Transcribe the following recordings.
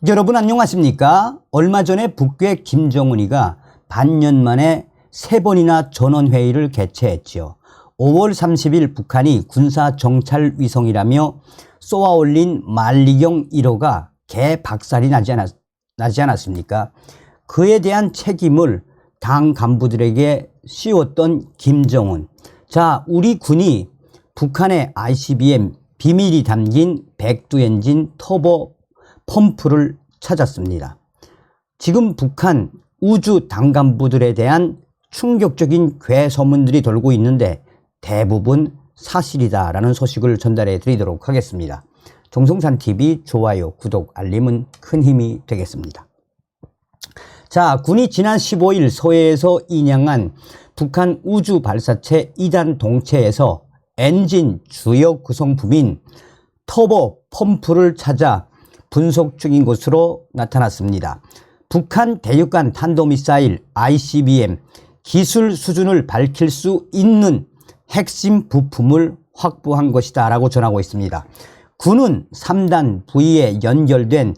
여러분 안녕하십니까? 얼마 전에 북괴 김정은이가 반년 만에 3번이나 전원회의를 개최했지요. 5월 30일 북한이 군사정찰위성이라며 쏘아올린 만리경 1호가 개박살이 나지 않았습니까? 그에 대한 책임을 당 간부들에게 씌웠던 김정은. 자, 우리 군이 북한의 ICBM 비밀이 담긴 백두 엔진 터보 펌프를 찾았습니다. 지금 북한 우주 당간부들에 대한 충격적인 괴소문들이 돌고 있는데 대부분 사실이다라는 소식을 전달해 드리도록 하겠습니다. 정성산TV 좋아요, 구독, 알림은 큰 힘이 되겠습니다. 자, 군이 지난 15일 서해에서 인양한 북한 우주 발사체 2단 동체에서 엔진 주요 구성품인 터보 펌프를 찾아 분석 중인 것으로 나타났습니다. 북한 대륙간 탄도미사일 ICBM 기술 수준을 밝힐 수 있는 핵심 부품을 확보한 것이다 라고 전하고 있습니다. 군은 3단 부위에 연결된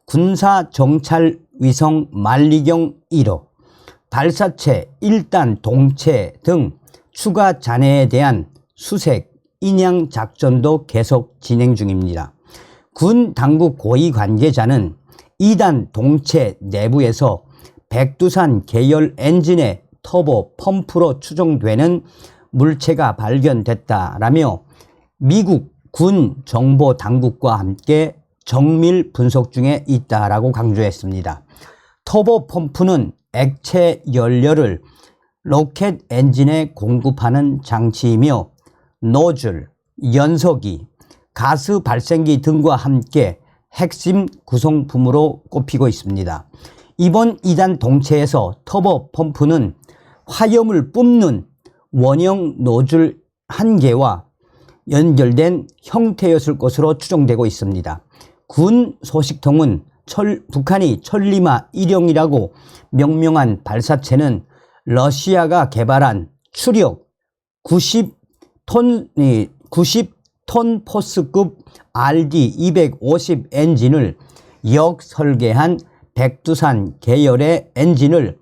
군사정찰위성 만리경 1호, 발사체 1단 동체 등 추가 잔해에 대한 수색, 인양 작전도 계속 진행 중입니다. 군 당국 고위 관계자는 2단 동체 내부에서 백두산 계열 엔진의 터보 펌프로 추정되는 물체가 발견됐다라며 미국 군 정보 당국과 함께 정밀 분석 중에 있다라고 강조했습니다. 터보 펌프는 액체 연료를 로켓 엔진에 공급하는 장치이며 노즐, 연소기, 가스 발생기 등과 함께 핵심 구성품으로 꼽히고 있습니다. 이번 2단 동체에서 터보 펌프는 화염을 뿜는 원형 노즐 1개와 연결된 형태였을 것으로 추정되고 있습니다. 군 소식통은 북한이 천리마 1형이라고 명명한 발사체는 러시아가 개발한 추력 90톤 포스급 RD-250 엔진을 역설계한 백두산 계열의 엔진을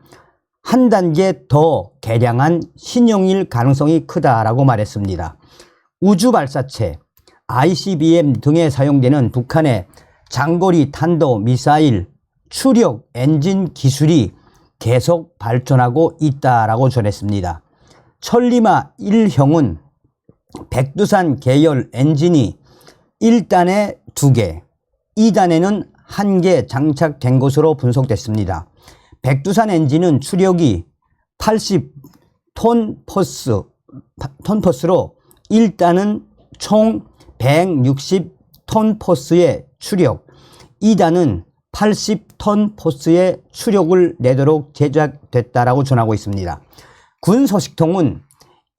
한 단계 더 개량한 신형일 가능성이 크다라고 말했습니다. 우주 발사체, ICBM 등에 사용되는 북한의 장거리 탄도 미사일 추력 엔진 기술이 계속 발전하고 있다라고 전했습니다. 천리마 1형은 백두산 계열 엔진이 1단에 2개, 2단에는 1개 장착된 것으로 분석됐습니다. 백두산 엔진은 추력이 80톤 퍼스로 1단은 총 160톤 퍼스의 추력, 2단은 80톤 퍼스의 추력을 내도록 제작됐다라고 전하고 있습니다. 군 소식통은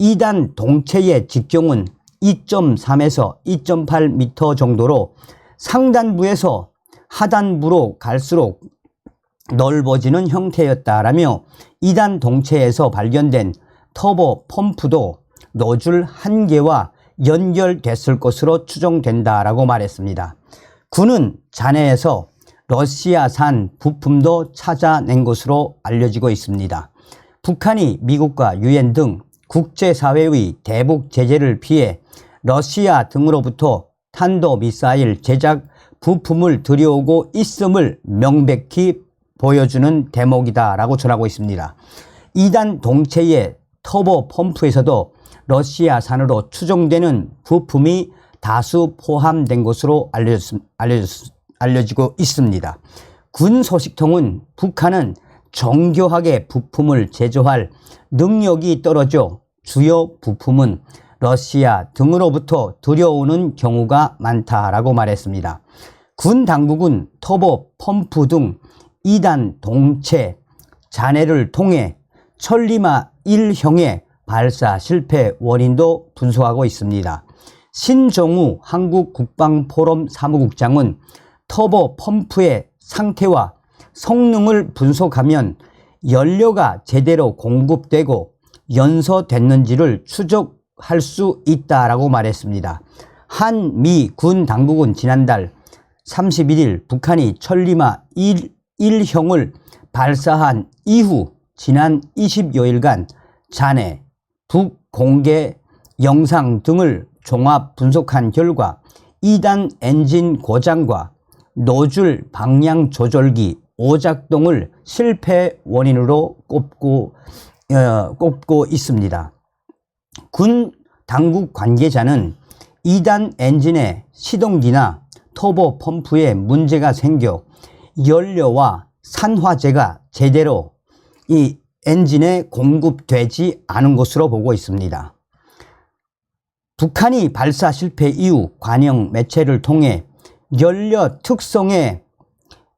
2단 동체의 직경은 2.3에서 2.8m 정도로 상단부에서 하단부로 갈수록 넓어지는 형태였다라며 2단 동체에서 발견된 터보 펌프도 노즐 1개와 연결됐을 것으로 추정된다라고 말했습니다. 군은 잔해에서 러시아산 부품도 찾아낸 것으로 알려지고 있습니다. 북한이 미국과 유엔 등 국제사회의 대북 제재를 피해 러시아 등으로부터 탄도미사일 제작 부품을 들여오고 있음을 명백히 보여주는 대목이다라고 전하고 있습니다. 2단 동체의 터보 펌프에서도 러시아산으로 추정되는 부품이 다수 포함된 것으로 알려지고 있습니다. 군 소식통은 북한은 정교하게 부품을 제조할 능력이 떨어져 주요 부품은 러시아 등으로부터 들여오는 경우가 많다라고 말했습니다. 군 당국은 터보 펌프 등 2단 동체 잔해를 통해 천리마 1형의 발사 실패 원인도 분석하고 있습니다. 신정우 한국국방포럼 사무국장은 터보 펌프의 상태와 성능을 분석하면 연료가 제대로 공급되고 연소됐는지를 추적할 수 있다라고 말했습니다. 한미 군 당국은 지난달 31일 북한이 천리마 1형을 발사한 이후 지난 20여일간 잔해, 북공개 영상 등을 종합 분석한 결과 2단 엔진 고장과 노즐 방향 조절기 오작동을 실패 원인으로 꼽고 있습니다. 군 당국 관계자는 2단 엔진의 시동기나 터보 펌프에 문제가 생겨 연료와 산화제가 제대로 이 엔진에 공급되지 않은 것으로 보고 있습니다. 북한이 발사 실패 이후 관영 매체를 통해 연료 특성의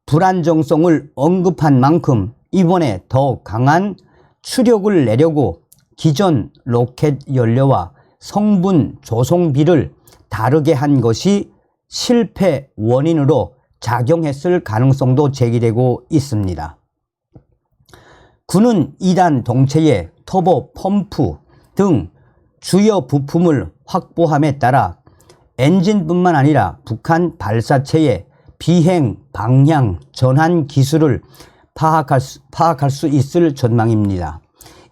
불안정성을 언급한 만큼 이번에 더 강한 추력을 내려고 기존 로켓 연료와 성분 조성비를 다르게 한 것이 실패 원인으로 작용했을 가능성도 제기되고 있습니다. 군은 2단 동체의 터보 펌프 등 주요 부품을 확보함에 따라 엔진뿐만 아니라 북한 발사체의 비행 방향 전환 기술을 파악할 수 있을 전망입니다.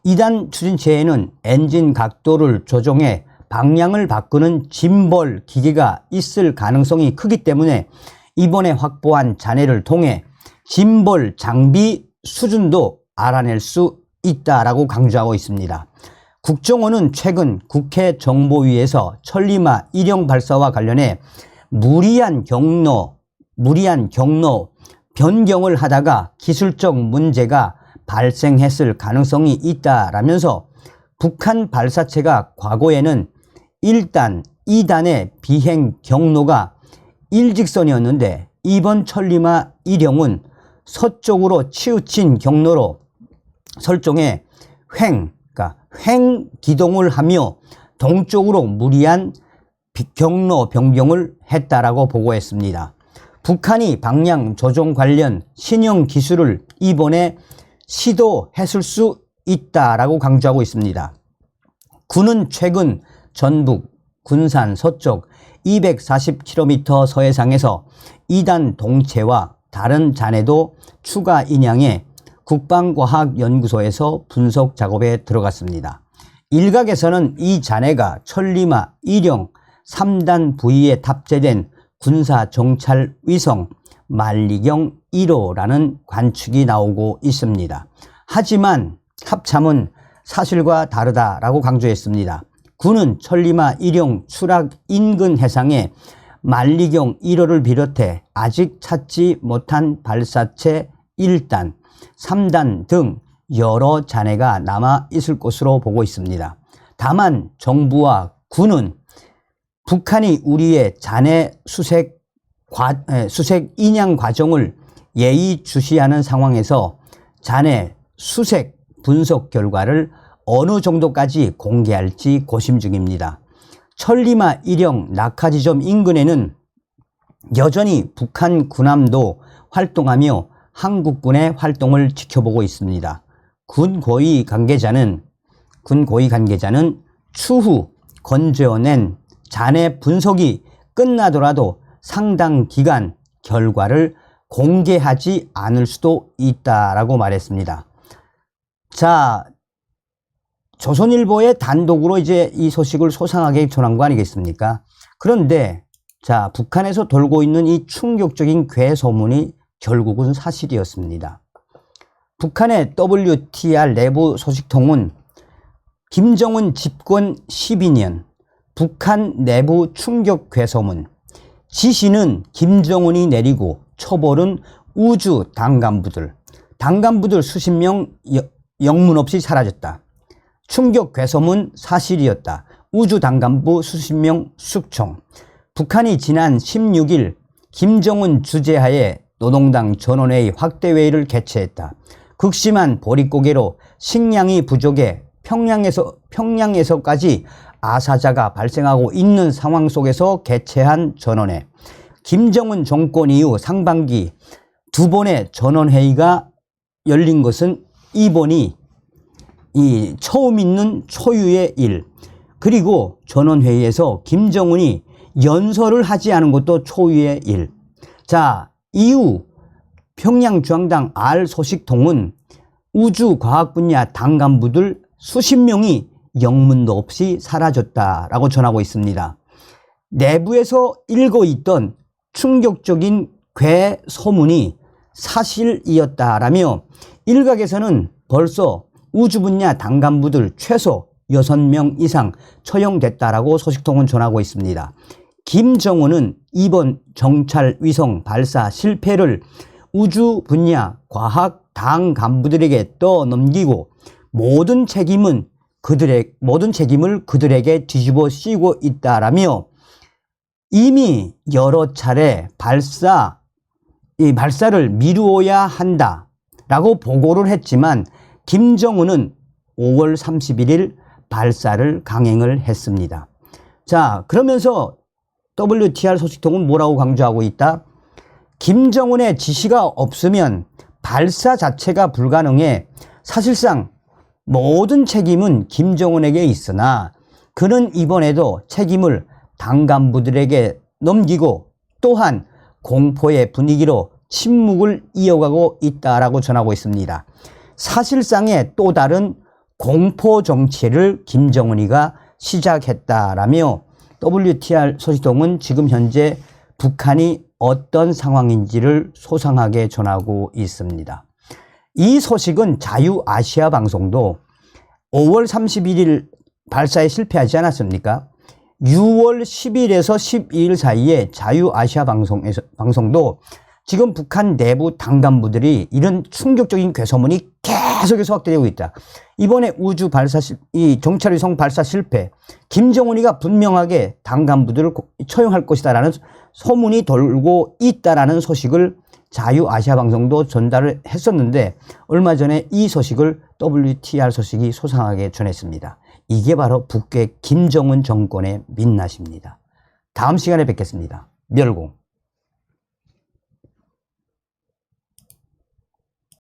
2단 추진체에는 엔진 각도를 조정해 방향을 바꾸는 짐벌 기계가 있을 가능성이 크기 때문에 이번에 확보한 잔해를 통해 짐벌 장비 수준도 알아낼 수 있다라고 강조하고 있습니다. 국정원은 최근 국회 정보위에서 천리마 1형 발사와 관련해 무리한 경로 변경을 하다가 기술적 문제가 발생했을 가능성이 있다라면서 북한 발사체가 과거에는 1단, 2단의 비행 경로가 일직선이었는데 이번 천리마 1형은 서쪽으로 치우친 경로로 설정해 횡 기동을 하며 동쪽으로 무리한 경로 변경을 했다라고 보고했습니다. 북한이 방향 조정 관련 신형 기술을 이번에 시도했을 수 있다라고 강조하고 있습니다. 군은 최근 전북, 군산 서쪽 240km 서해상에서 2단 동체와 다른 잔해도 추가 인양해 국방과학연구소에서 분석 작업에 들어갔습니다. 일각에서는 이 잔해가 천리마 1형 3단 부위에 탑재된 군사 정찰 위성 만리경 1호라는 관측이 나오고 있습니다. 하지만 합참은 사실과 다르다라고 강조했습니다. 군은 천리마 1형 추락 인근 해상에 만리경 1호를 비롯해 아직 찾지 못한 발사체 1단, 3단 등 여러 잔해가 남아 있을 것으로 보고 있습니다. 다만 정부와 군은 북한이 우리의 잔해 수색 인양 과정을 예의주시하는 상황에서 잔해 수색 분석 결과를 어느 정도까지 공개할지 고심 중입니다. 천리마 1형 낙하지점 인근에는 여전히 북한 군함도 활동하며 한국군의 활동을 지켜보고 있습니다. 군 고위 관계자는 추후 건져낸 잔해 분석이 끝나더라도 상당 기간 결과를 공개하지 않을 수도 있다라고 말했습니다. 자, 조선일보의 단독으로 이제 이 소식을 소상하게 전한 거 아니겠습니까? 그런데 자, 북한에서 돌고 있는 이 충격적인 괴소문이 결국은 사실이었습니다. 북한의 WTR 내부 소식통은 김정은 집권 12년 북한 내부 충격 괴소문, 지시는 김정은이 내리고 처벌은 우주 당간부들 수십 명 영문 없이 사라졌다. 충격 괴소문 사실이었다. 우주 당간부 수십 명 숙청. 북한이 지난 16일 김정은 주재하에 노동당 전원회의 확대회의를 개최했다. 극심한 보릿고개로 식량이 부족해 평양에서까지 아사자가 발생하고 있는 상황 속에서 개최한 전원회. 김정은 정권 이후 상반기 두 번의 전원회의가 열린 것은 이번이 처음 있는 초유의 일. 그리고 전원회의에서 김정은이 연설을 하지 않은 것도 초유의 일. 자, 이후 평양중앙당 R 소식통은 우주과학 분야 당 간부들 수십 명이 영문도 없이 사라졌다라고 전하고 있습니다. 내부에서 일고 있던 충격적인 괴 소문이 사실이었다라며 일각에서는 벌써 우주 분야 당 간부들 최소 6명 이상 처형됐다라고 소식통은 전하고 있습니다. 김정은은 이번 정찰 위성 발사 실패를 우주 분야 과학 당 간부들에게 떠넘기고 모든 책임을 그들에게 뒤집어 씌우고 있다라며 이미 여러 차례 발사를 미루어야 한다라고 보고를 했지만 김정은은 5월 31일 발사를 강행을 했습니다. 자, 그러면서 WTR 소식통은 뭐라고 강조하고 있다? 김정은의 지시가 없으면 발사 자체가 불가능해 사실상 모든 책임은 김정은에게 있으나 그는 이번에도 책임을 당 간부들에게 넘기고 또한 공포의 분위기로 침묵을 이어가고 있다라고 전하고 있습니다. 사실상의 또 다른 공포 정치를 김정은이가 시작했다라며 WTR 소식통은 지금 현재 북한이 어떤 상황인지를 소상하게 전하고 있습니다. 이 소식은 자유아시아 방송도 5월 31일 발사에 실패하지 않았습니까? 6월 10일에서 12일 사이에 자유아시아 방송도 지금 북한 내부 당 간부들이 이런 충격적인 괴소문이 계속해서 확대되고 있다. 이번에 우주 발사, 이 정찰위성 발사 실패, 김정은이가 분명하게 당 간부들을 처형할 것이다라는 소문이 돌고 있다라는 소식을 자유아시아 방송도 전달을 했었는데 얼마 전에 이 소식을 WTR 소식이 소상하게 전했습니다. 이게 바로 북괴 김정은 정권의 민낯입니다. 다음 시간에 뵙겠습니다. 멸공.